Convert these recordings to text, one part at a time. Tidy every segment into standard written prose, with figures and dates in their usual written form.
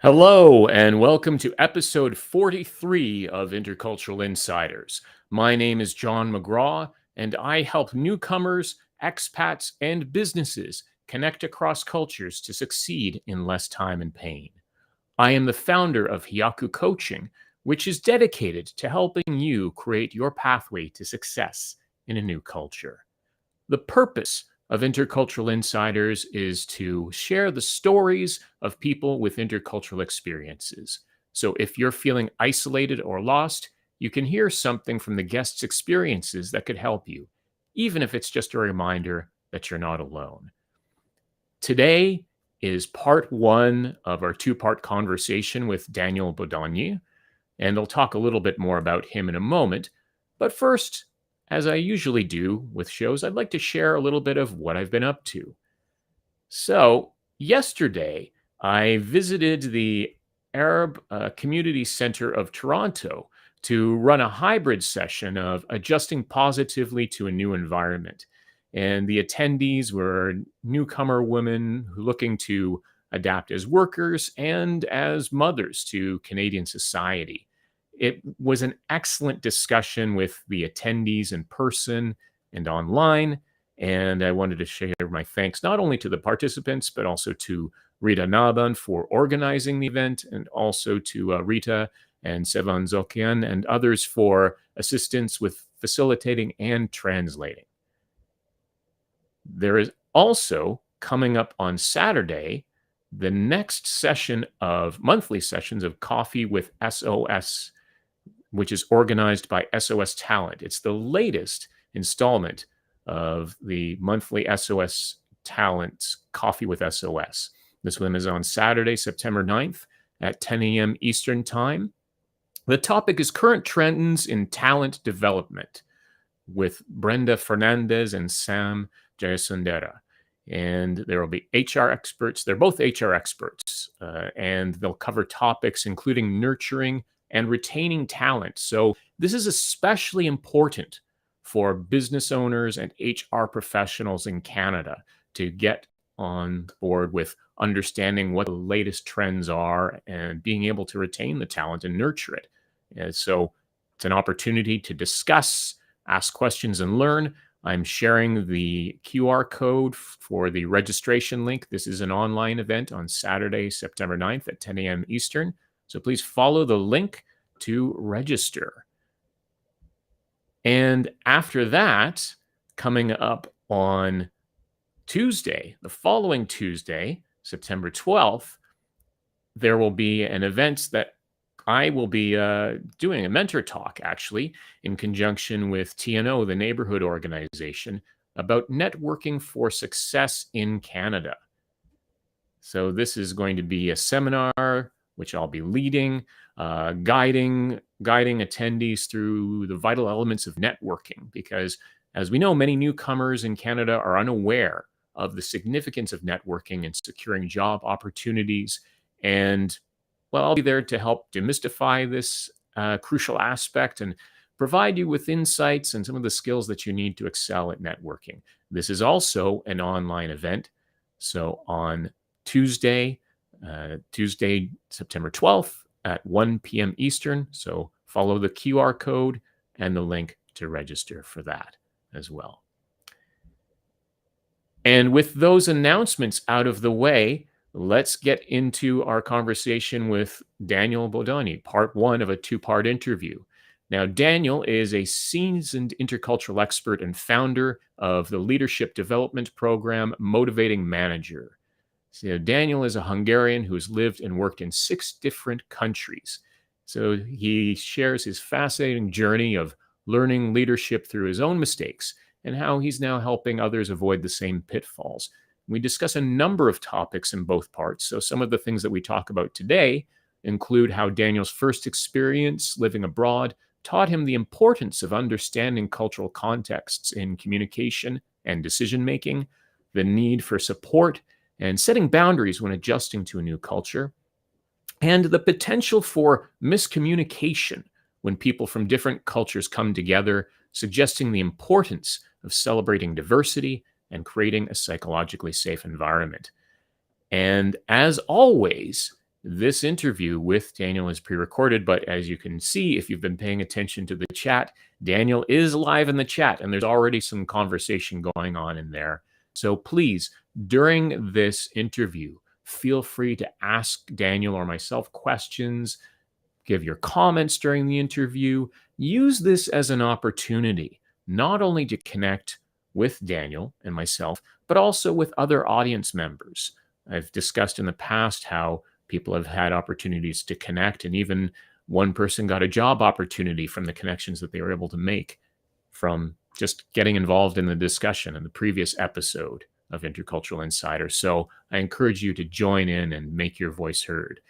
Hello, and welcome to episode 43 of Intercultural Insiders. My name is John McGraw, and I help newcomers, expats, and businesses connect across cultures to succeed in less time and pain. I am the founder of Hyaku Coaching, which is dedicated to helping you create your pathway to success in a new culture. The purpose of Intercultural Insiders is to share the stories of people with intercultural experiences. So if you're feeling isolated or lost, you can hear something from the guests' experiences that could help you, even if it's just a reminder that you're not alone. Today is part one of our two-part conversation with Daniel Bodonyi, and I'll talk a little bit more about him in a moment. But first, as I usually do with shows, I'd like to share a little bit of what I've been up to. So, yesterday, I visited the Arab Community Center of Toronto to run a hybrid session of adjusting positively to a new environment. And the attendees were newcomer women who looking to adapt as workers and as mothers to Canadian society. It was an excellent discussion with the attendees in person and online. And I wanted to share my thanks not only to the participants, but also to Rita Naban for organizing the event, and also to Rita and Sevan Zokian and others for assistance with facilitating and translating. There is also coming up on Saturday the next session of monthly sessions of Coffee with SOS, which is organized by SOS Talent. It's the latest installment of the monthly SOS Talent's Coffee with SOS. This one is on Saturday, September 9th at 10 a.m. Eastern Time. The topic is current trends in talent development with Brenda Fernandez and Sam Jayasundara. And there will be HR experts. They're both HR experts, and they'll cover topics including nurturing and retaining talent. So this is especially important for business owners and HR professionals in Canada to get on board with understanding what the latest trends are and being able to retain the talent and nurture it. And so it's an opportunity to discuss, ask questions, and learn. I'm sharing the QR code for the registration link. This is an online event on Saturday, September 9th at 10 a.m. Eastern. So please follow the link to register. And after that, coming up on Tuesday, the following Tuesday, September 12th, there will be an event that I will be doing a mentor talk, actually, in conjunction with TNO, the neighborhood organization, about networking for success in Canada. So this is going to be a seminar which I'll be leading, guiding attendees through the vital elements of networking, because as we know, many newcomers in Canada are unaware of the significance of networking and securing job opportunities. And well, I'll be there to help demystify this crucial aspect and provide you with insights and some of the skills that you need to excel at networking. This is also an online event. So on Tuesday, September 12th at 1 p.m. Eastern. So follow the QR code and the link to register for that as well. And with those announcements out of the way, let's get into our conversation with Daniel Bodonyi, part one of a two-part interview. Now, Daniel is a seasoned intercultural expert and founder of the leadership development program, Motivating Manager. So Daniel is a Hungarian who has lived and worked in 6 different countries. So he shares his fascinating journey of learning leadership through his own mistakes and how he's now helping others avoid the same pitfalls. We discuss a number of topics in both parts. So some of the things that we talk about today include how Daniel's first experience living abroad taught him the importance of understanding cultural contexts in communication and decision-making, the need for support, and setting boundaries when adjusting to a new culture, and the potential for miscommunication when people from different cultures come together, suggesting the importance of celebrating diversity and creating a psychologically safe environment. And as always, This interview with Daniel is pre-recorded, but as you can see, if you've been paying attention to the chat, Daniel is live in the chat, and there's already some conversation going on in there. So please, during this interview, feel free to ask Daniel or myself questions, give your comments during the interview. Use this as an opportunity, not only to connect with Daniel and myself, but also with other audience members. I've discussed in the past how people have had opportunities to connect, and even one person got a job opportunity from the connections that they were able to make from just getting involved in the discussion in the previous episode of Intercultural Insider. So I encourage you to join in and make your voice heard.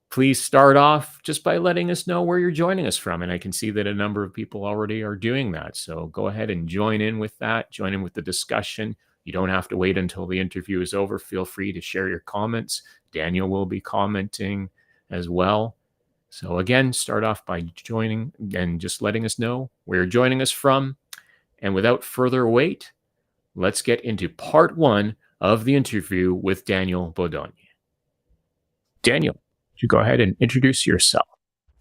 Please start off just by letting us know where you're joining us from. And I can see that a number of people already are doing that. So go ahead and join in with that, join in with the discussion. You don't have to wait until the interview is over. Feel free to share your comments. Daniel will be commenting as well. So again, start off by joining and just letting us know where you're joining us from. And without further wait, let's get into part 1 of the interview with Daniel Bodonyi. Daniel, would you go ahead and introduce yourself?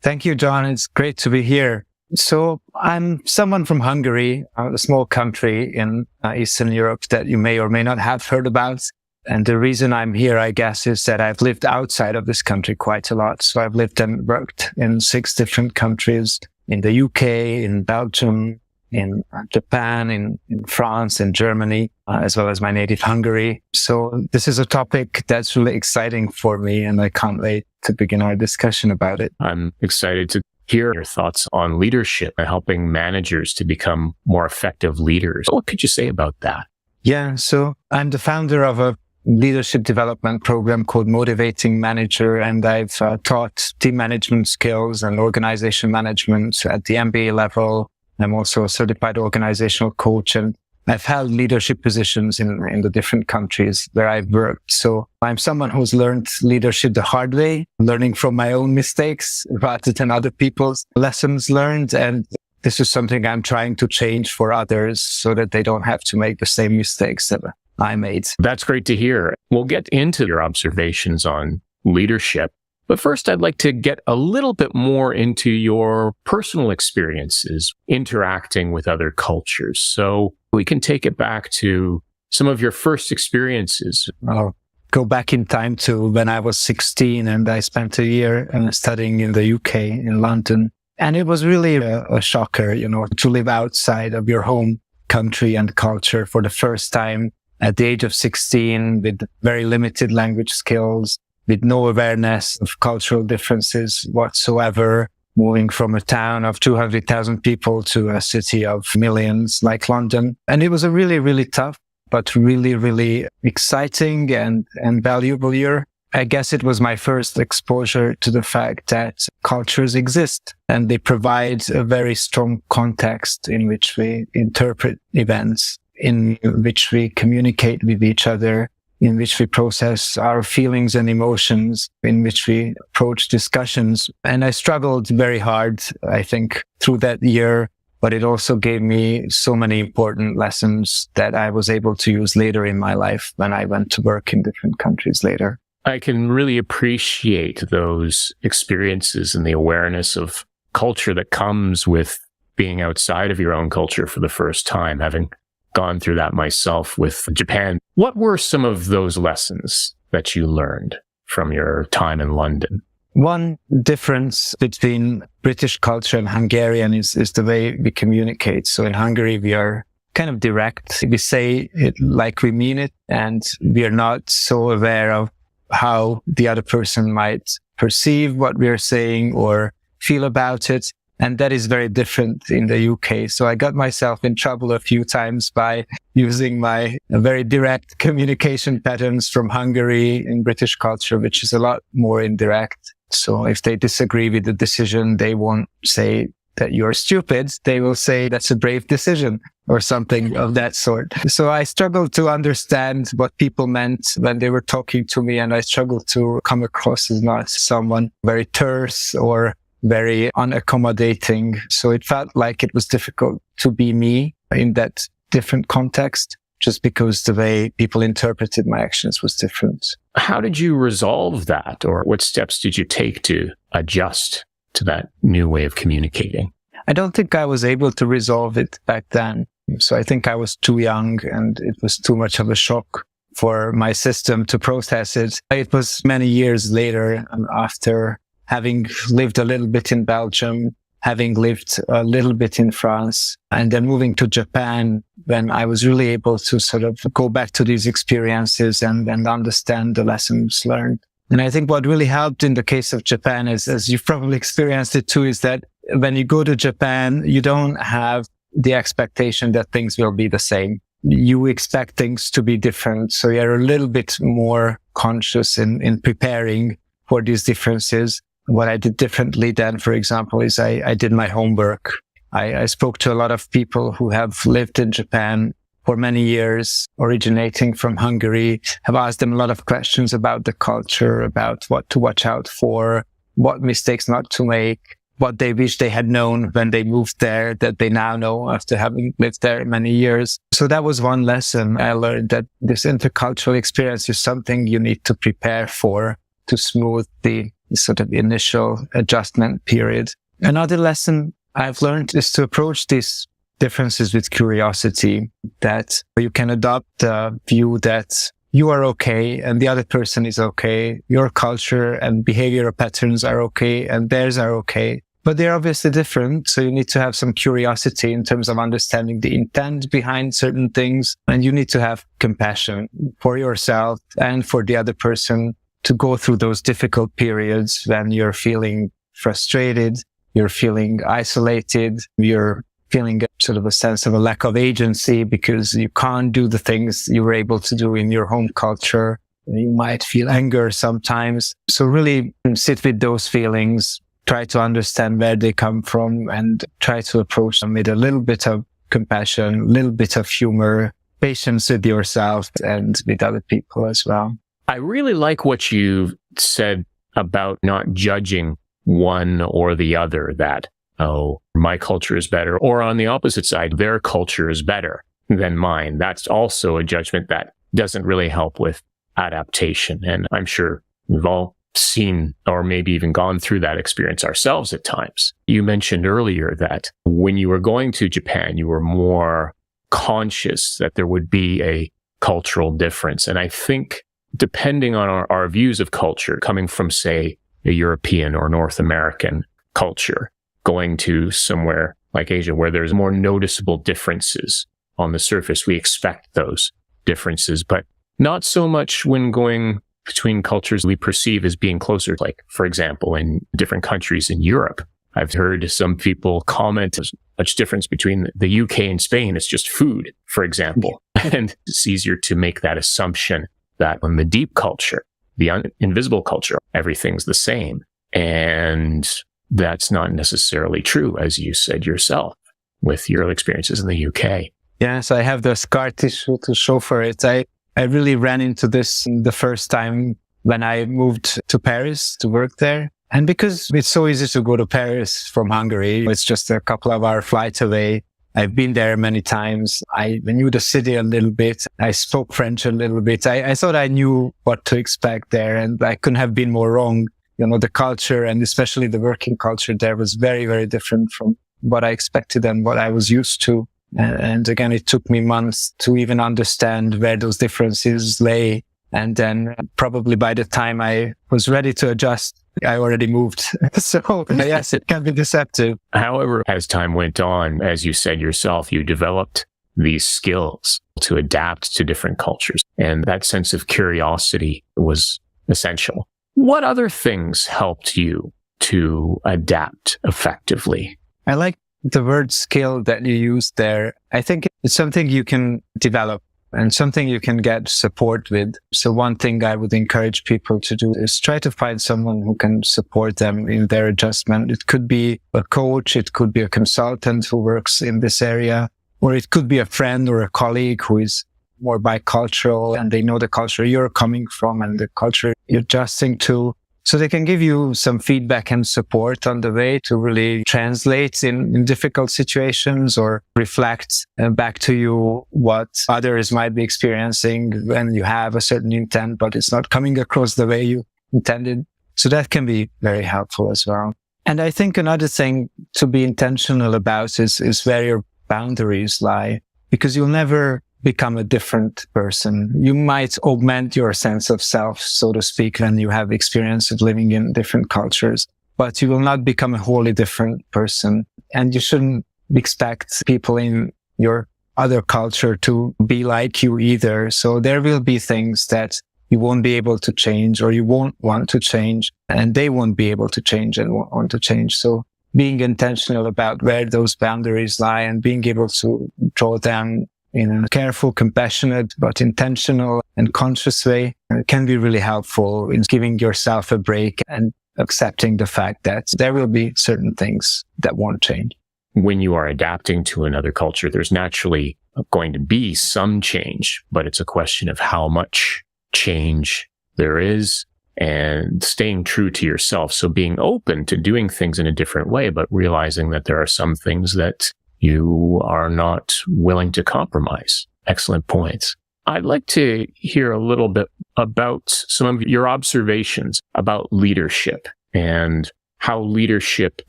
Thank you, John. It's great to be here. So I'm someone from Hungary, a small country in Eastern Europe that you may or may not have heard about. And the reason I'm here, I guess, is that I've lived outside of this country quite a lot. So I've lived and worked in 6 different countries, in the UK, in Belgium, in Japan, in France, in Germany, as well as my native Hungary. So this is a topic that's really exciting for me, and I can't wait to begin our discussion about it. I'm excited to hear your thoughts on leadership and helping managers to become more effective leaders. What could you say about that? Yeah, so I'm the founder of a leadership development program called Motivating Manager, and I've taught team management skills and organization management at the MBA level. I'm also a certified organizational coach, and I've held leadership positions in the different countries where I've worked. So I'm someone who's learned leadership the hard way, learning from my own mistakes rather than other people's lessons learned. And this is something I'm trying to change for others so that they don't have to make the same mistakes that I made. That's great to hear. We'll get into your observations on leadership. But first, I'd like to get a little bit more into your personal experiences interacting with other cultures. So we can take it back to some of your first experiences. I'll go back in time to when I was 16 and I spent a year studying in the UK, in London. And it was really a shocker, to live outside of your home country and culture for the first time at the age of 16 with very limited language skills, with no awareness of cultural differences whatsoever, moving from a town of 200,000 people to a city of millions like London. And it was a really, really tough, but really, really exciting and valuable year. I guess it was my first exposure to the fact that cultures exist and they provide a very strong context in which we interpret events, in which we communicate with each other, in which we process our feelings and emotions, in which we approach discussions. And I struggled very hard, I think, through that year, but it also gave me so many important lessons that I was able to use later in my life when I went to work in different countries later. I can really appreciate those experiences and the awareness of culture that comes with being outside of your own culture for the first time, having gone through that myself with Japan. What were some of those lessons that you learned from your time in London? One difference between British culture and Hungarian is the way we communicate. So in Hungary, we are kind of direct. We say it like we mean it, and we are not so aware of how the other person might perceive what we are saying or feel about it. And that is very different in the UK. So I got myself in trouble a few times by using my very direct communication patterns from Hungary in British culture, which is a lot more indirect. So if they disagree with the decision, they won't say that you're stupid. They will say that's a brave decision or something of that sort. So I struggled to understand what people meant when they were talking to me. And I struggled to come across as not someone very terse or very unaccommodating. So it felt like it was difficult to be me in that different context. just because the way people interpreted my actions was different. How did you resolve that, or what steps did you take to adjust to that new way of communicating? I don't think I was able to resolve it back then. So I think I was too young and it was too much of a shock for my system to process it. It was many years later, after having lived a little bit in Belgium, having lived a little bit in France, and then moving to Japan, when I was really able to sort of go back to these experiences and understand the lessons learned. And I think what really helped in the case of Japan is, as you've probably experienced it too, is that when you go to Japan, you don't have the expectation that things will be the same. You expect things to be different. So you're a little bit more conscious in preparing for these differences. What I did differently then, for example, is I did my homework. I spoke to a lot of people who have lived in Japan for many years, originating from Hungary, have asked them a lot of questions about the culture, about what to watch out for, what mistakes not to make, what they wish they had known when they moved there that they now know after having lived there many years. So that was one lesson I learned, that this intercultural experience is something you need to prepare for to smooth the sort of initial adjustment period. Another lesson I've learned is to approach these differences with curiosity, that you can adopt the view that you are okay and the other person is okay. Your culture and behavioral patterns are okay and theirs are okay. But they're obviously different. So you need to have some curiosity in terms of understanding the intent behind certain things. And you need to have compassion for yourself and for the other person to go through those difficult periods when you're feeling frustrated, you're feeling isolated, you're feeling sort of a sense of a lack of agency because you can't do the things you were able to do in your home culture. You might feel anger sometimes. So really sit with those feelings, try to understand where they come from and try to approach them with a little bit of compassion, a little bit of humor, patience with yourself and with other people as well. I really like what you said about not judging one or the other, that, oh, my culture is better, or on the opposite side, their culture is better than mine. That's also a judgment that doesn't really help with adaptation. And I'm sure we've all seen or maybe even gone through that experience ourselves at times. You mentioned earlier that when you were going to Japan, you were more conscious that there would be a cultural difference. And I think depending on our views of culture, coming from, say, a European or North American culture, going to somewhere like Asia where there's more noticeable differences on the surface, we expect those differences, but not so much when going between cultures we perceive as being closer. Like, for example, in different countries in Europe, I've heard some people comment as much difference between the UK and Spain. It's just food, for example. And it's easier to make that assumption that in the deep culture, the invisible culture, everything's the same. And that's not necessarily true, as you said yourself, with your experiences in the UK. Yes, I have the scar tissue to show for it. I really ran into this the first time when I moved to Paris to work there. And because it's so easy to go to Paris from Hungary, it's just a couple of hour flight away. I've been there many times. I knew the city a little bit. I spoke French a little bit. I thought I knew what to expect there, and I couldn't have been more wrong. You know, the culture and especially the working culture there was very, very different from what I expected and what I was used to. And again, it took me months to even understand where those differences lay. And then probably by the time I was ready to adjust, I already moved. So yes, it can be deceptive. However, as time went on, as you said yourself, you developed these skills to adapt to different cultures. And that sense of curiosity was essential. What other things helped you to adapt effectively? I like the word skill that you used there. I think it's something you can develop and something you can get support with. So one thing I would encourage people to do is try to find someone who can support them in their adjustment. It could be a coach, it could be a consultant who works in this area, or it could be a friend or a colleague who is more bicultural and they know the culture you're coming from and the culture you're adjusting to. So they can give you some feedback and support on the way to really translate in difficult situations, or reflect back to you what others might be experiencing when you have a certain intent, but it's not coming across the way you intended. So that can be very helpful as well. And I think another thing to be intentional about is where your boundaries lie, because you'll never become a different person. You might augment your sense of self, so to speak, when you have experience of living in different cultures, but you will not become a wholly different person. And you shouldn't expect people in your other culture to be like you either. So there will be things that you won't be able to change, or you won't want to change, and they won't be able to change and won't want to change. So being intentional about where those boundaries lie and being able to draw them in a careful, compassionate, but intentional and conscious way can be really helpful in giving yourself a break and accepting the fact that there will be certain things that won't change. When you are adapting to another culture, there's naturally going to be some change, but it's a question of how much change there is and staying true to yourself. So being open to doing things in a different way, but realizing that there are some things that you are not willing to compromise. Excellent points. I'd like to hear a little bit about some of your observations about leadership and how leadership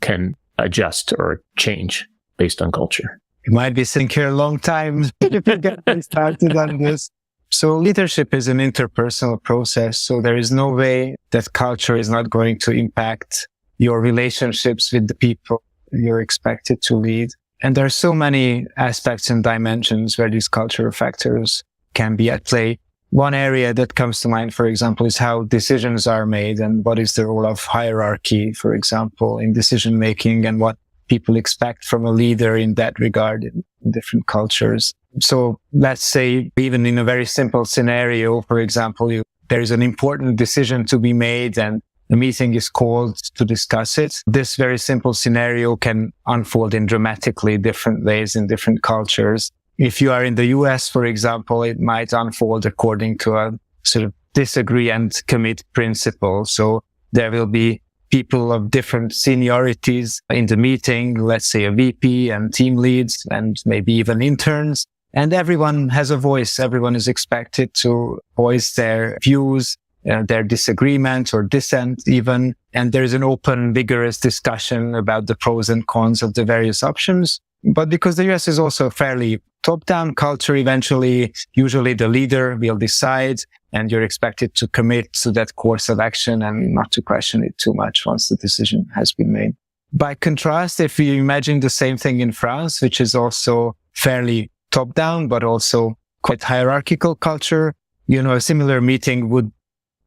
can adjust or change based on culture. You might be sitting here a long time if you get me started on this. So leadership is an interpersonal process. So there is no way that culture is not going to impact your relationships with the people you're expected to lead. And there are so many aspects and dimensions where these cultural factors can be at play. One area that comes to mind, for example, is how decisions are made and what is the role of hierarchy, for example, in decision making, and what people expect from a leader in that regard in different cultures. So let's say even in a very simple scenario, for example, there is an important decision to be made and a meeting is called to discuss it. This very simple scenario can unfold in dramatically different ways in different cultures. If you are in the US, for example, it might unfold according to a sort of disagree and commit principle. So there will be people of different seniorities in the meeting, let's say a VP and team leads and maybe even interns. And everyone has a voice. Everyone is expected to voice their views, their disagreement or dissent even. And there's an open, vigorous discussion about the pros and cons of the various options. But because the US is also a fairly top-down culture, usually the leader will decide and you're expected to commit to that course of action and not to question it too much once the decision has been made. By contrast, if you imagine the same thing in France, which is also fairly top-down, but also quite hierarchical culture, a similar meeting would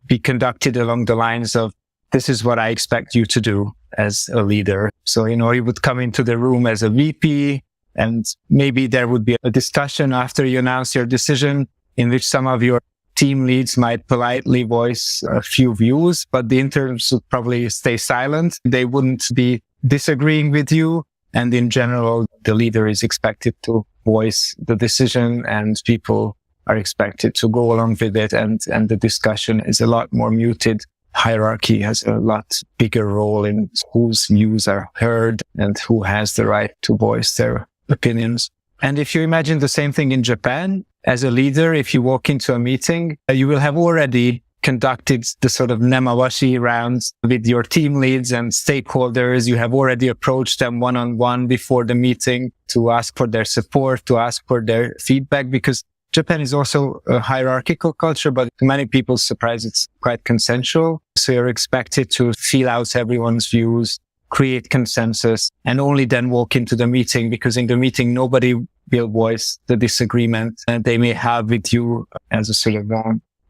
be conducted along the lines of, this is what I expect you to do as a leader. So, you would come into the room as a VP, and maybe there would be a discussion after you announce your decision in which some of your team leads might politely voice a few views, but the interns would probably stay silent. They wouldn't be disagreeing with you. And in general, the leader is expected to voice the decision and people are expected to go along with it. And the discussion is a lot more muted. Hierarchy has a lot bigger role in whose views are heard and who has the right to voice their opinions. And if you imagine the same thing in Japan, as a leader, if you walk into a meeting, you will have already conducted the sort of nemawashi rounds with your team leads and stakeholders. You have already approached them one-on-one before the meeting to ask for their support, to ask for their feedback, because Japan is also a hierarchical culture, but to many people's surprise, it's quite consensual. So you're expected to feel out everyone's views, create consensus, and only then walk into the meeting, because in the meeting, nobody will voice the disagreement that they may have with you as a sort of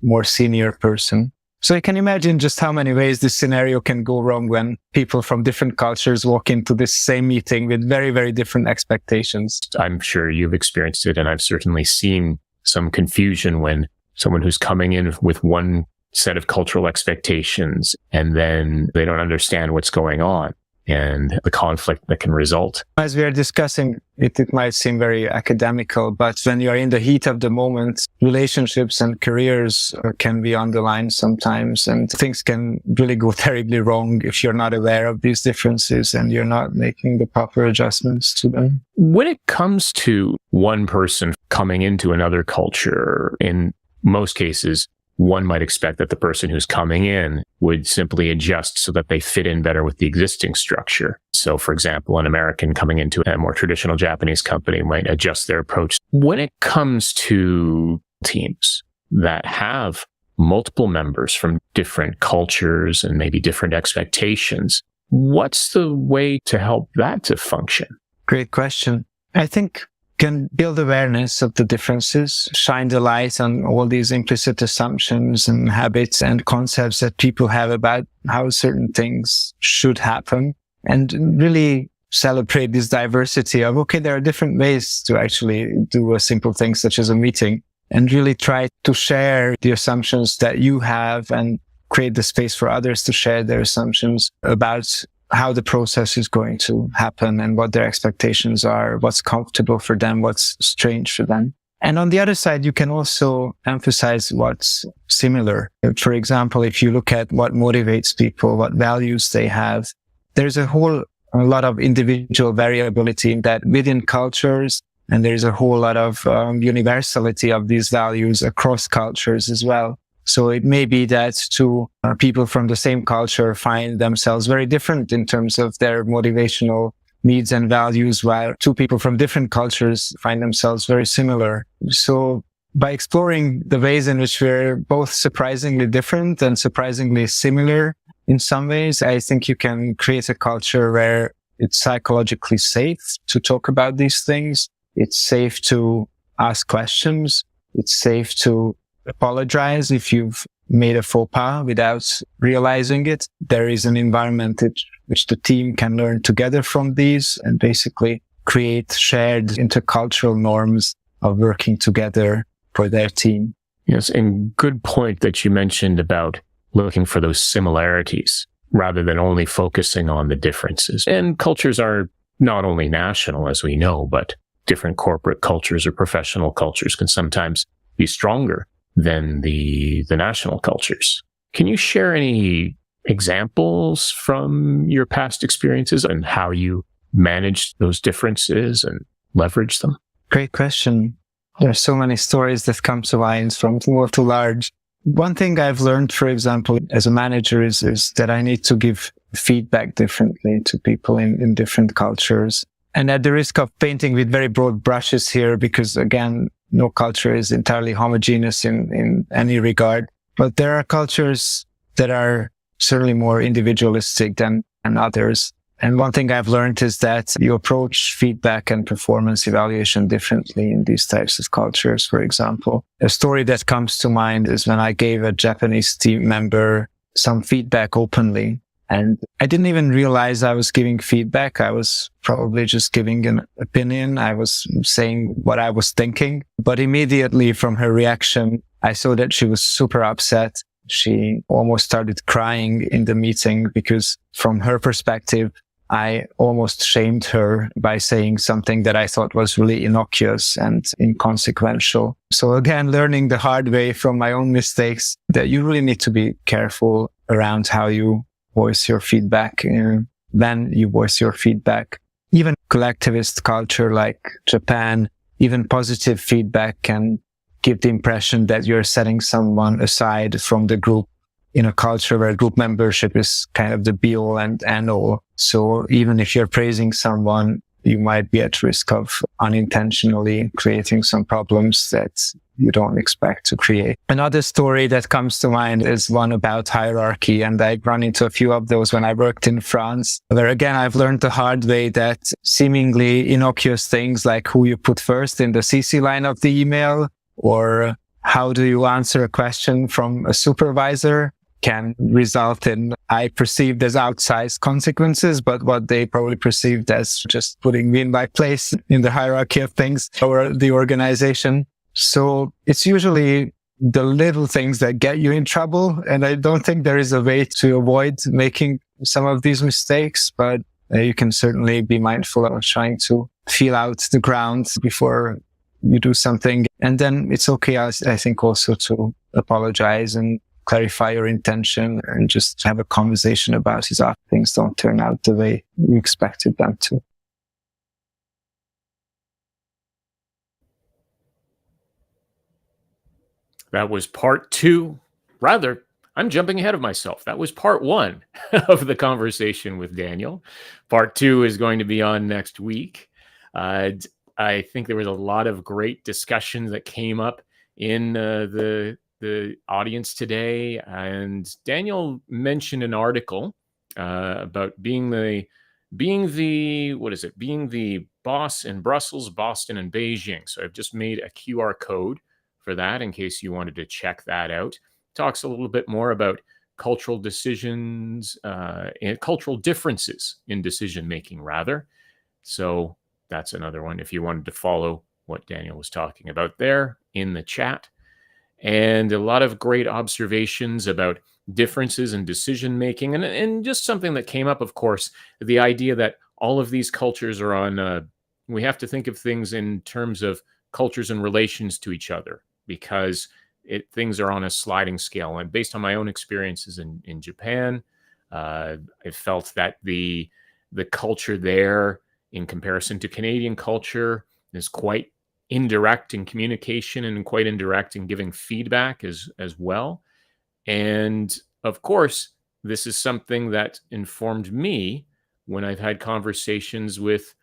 more senior person. So you can imagine just how many ways this scenario can go wrong when people from different cultures walk into this same meeting with very, very different expectations. I'm sure you've experienced it, and I've certainly seen some confusion when someone who's coming in with one set of cultural expectations and then they don't understand what's going on. and the conflict that can result. As we are discussing, it might seem very academical, but when you are in the heat of the moment, relationships and careers can be on the line sometimes, and things can really go terribly wrong if you're not aware of these differences and you're not making the proper adjustments to them. When it comes to one person coming into another culture, in most cases, one might expect that the person who's coming in would simply adjust so that they fit in better with the existing structure. So, for example, an American coming into a more traditional Japanese company might adjust their approach. When it comes to teams that have multiple members from different cultures and maybe different expectations, what's the way to help that to function? Great question. I think can build awareness of the differences, shine the light on all these implicit assumptions and habits and concepts that people have about how certain things should happen, and really celebrate this diversity of, okay, there are different ways to actually do a simple thing such as a meeting, and really try to share the assumptions that you have and create the space for others to share their assumptions about how the process is going to happen and what their expectations are, what's comfortable for them, what's strange for them. And on the other side, you can also emphasize what's similar. For example, if you look at what motivates people, what values they have, there's a lot of individual variability in that within cultures, and there's a whole lot of universality of these values across cultures as well. So it may be that two people from the same culture find themselves very different in terms of their motivational needs and values, while two people from different cultures find themselves very similar. So by exploring the ways in which we're both surprisingly different and surprisingly similar in some ways, I think you can create a culture where it's psychologically safe to talk about these things. It's safe to ask questions. It's safe to apologize if you've made a faux pas without realizing it. There is an environment which the team can learn together from these and basically create shared intercultural norms of working together for their team. Yes, and good point that you mentioned about looking for those similarities rather than only focusing on the differences. And cultures are not only national, as we know, but different corporate cultures or professional cultures can sometimes be stronger than the national cultures. Can you share any examples from your past experiences and how you managed those differences and leveraged them? Great question. There are so many stories that come to mind from small to large. One thing I've learned, for example, as a manager is that I need to give feedback differently to people in different cultures. And at the risk of painting with very broad brushes here, because again, no culture is entirely homogeneous in any regard, but there are cultures that are certainly more individualistic than others. And one thing I've learned is that you approach feedback and performance evaluation differently in these types of cultures. For example, a story that comes to mind is when I gave a Japanese team member some feedback openly. And I didn't even realize I was giving feedback. I was probably just giving an opinion. I was saying what I was thinking. But immediately from her reaction, I saw that she was super upset. She almost started crying in the meeting because from her perspective, I almost shamed her by saying something that I thought was really innocuous and inconsequential. So again, learning the hard way from my own mistakes that you really need to be careful around how you voice your feedback, when you voice your feedback. Even collectivist culture like Japan, even positive feedback can give the impression that you're setting someone aside from the group in a culture where group membership is kind of the be-all and end-all. So even if you're praising someone, you might be at risk of unintentionally creating some problems that you don't expect to create. Another story that comes to mind is one about hierarchy, and I've run into a few of those when I worked in France, where again, I've learned the hard way that seemingly innocuous things like who you put first in the CC line of the email, or how do you answer a question from a supervisor, can result in, I perceived as outsized consequences, but what they probably perceived as just putting me in my place in the hierarchy of things or the organization. So it's usually the little things that get you in trouble. And I don't think there is a way to avoid making some of these mistakes, but You can certainly be mindful of trying to feel out the ground before you do something. And then it's okay, I think, also to apologize and clarify your intention and just have a conversation about it if things don't turn out the way you expected them to. That was part two. Rather, I'm jumping ahead of myself. That was part one of the conversation with Daniel. Part two is going to be on next week. I think there was a lot of great discussions that came up in the audience today. And Daniel mentioned an article about being the boss in Brussels, Boston, and Beijing. So I've just made a QR code for that in case you wanted to check that out. Talks a little bit more about cultural decisions and cultural differences in decision making, rather. So that's another one if you wanted to follow what Daniel was talking about there in the chat. And a lot of great observations about differences in decision making, and just something that came up, of course, the idea that all of these cultures are on. We have to think of things in terms of cultures and relations to each other, because things are on a sliding scale. And based on my own experiences in Japan, I felt that the culture there, in comparison to Canadian culture, is quite indirect in communication and quite indirect in giving feedback as well. And of course, this is something that informed me when I've had conversations with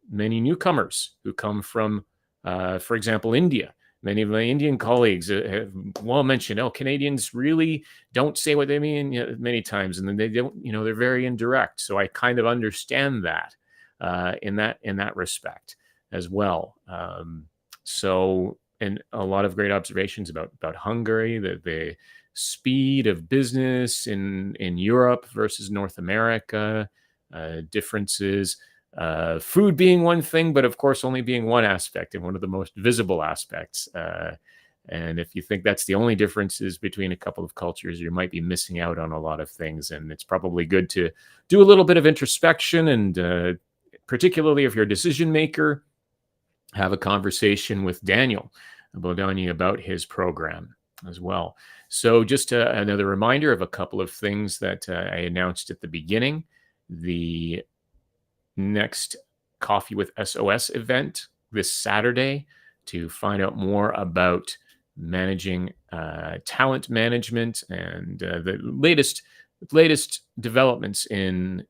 many newcomers who come from, for example, India. Many of my Indian colleagues have well mentioned, Canadians really don't say what they mean many times, and then they don't, they're very indirect. So I kind of understand that in that respect as well. So, and a lot of great observations about Hungary, the speed of business in Europe versus North America, differences. Food being one thing, but of course only being one aspect and one of the most visible aspects. And if you think that's the only differences between a couple of cultures, you might be missing out on a lot of things. And it's probably good to do a little bit of introspection, and particularly if you're a decision maker, have a conversation with Daniel Bodonyi about his program as well. So just another reminder of a couple of things that I announced at the beginning. The next Coffee with SOS event this Saturday, to find out more about managing talent management and the latest developments in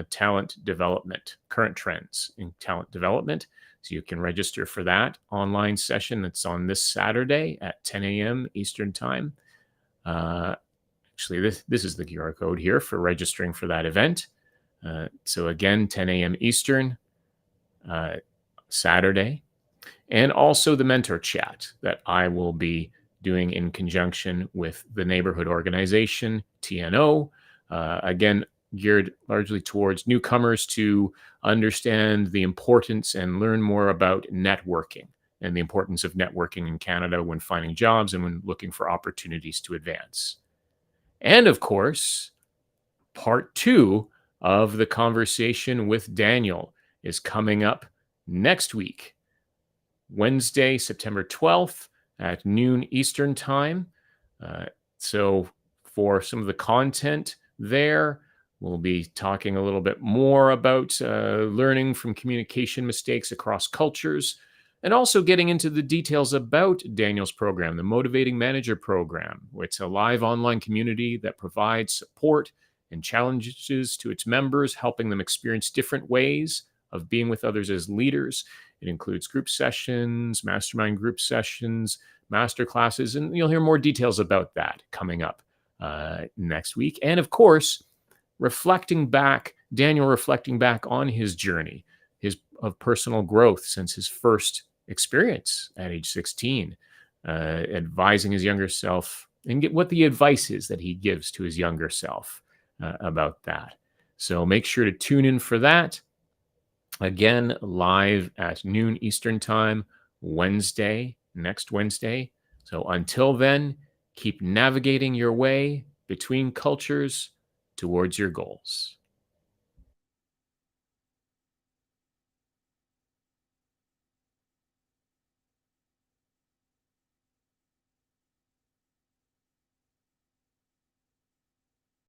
talent development, current trends in talent development. So you can register for that online session that's on this Saturday at 10 a.m. Eastern Time. Actually, this is the QR code here for registering for that event. So again, 10 a.m. Eastern, Saturday. And also the mentor chat that I will be doing in conjunction with the neighborhood organization, TNO. Again, geared largely towards newcomers to understand the importance and learn more about networking and the importance of networking in Canada when finding jobs and when looking for opportunities to advance. And of course, part two of the conversation with Daniel is coming up next week, Wednesday, September 12th at noon Eastern Time. So for some of the content there, we'll be talking a little bit more about learning from communication mistakes across cultures, and also getting into the details about Daniel's program, the Motivating Manager Program. It's a live online community that provides support and challenges to its members, helping them experience different ways of being with others as leaders. It includes group sessions, mastermind group sessions, master classes, and you'll hear more details about that coming up next week. And of course, Daniel reflecting back on his journey, of personal growth since his first experience at age 16, advising his younger self, and get what the advice is that he gives to his younger self about that. So make sure to tune in for that. Again, live at noon Eastern Time, next Wednesday. So until then, keep navigating your way between cultures towards your goals.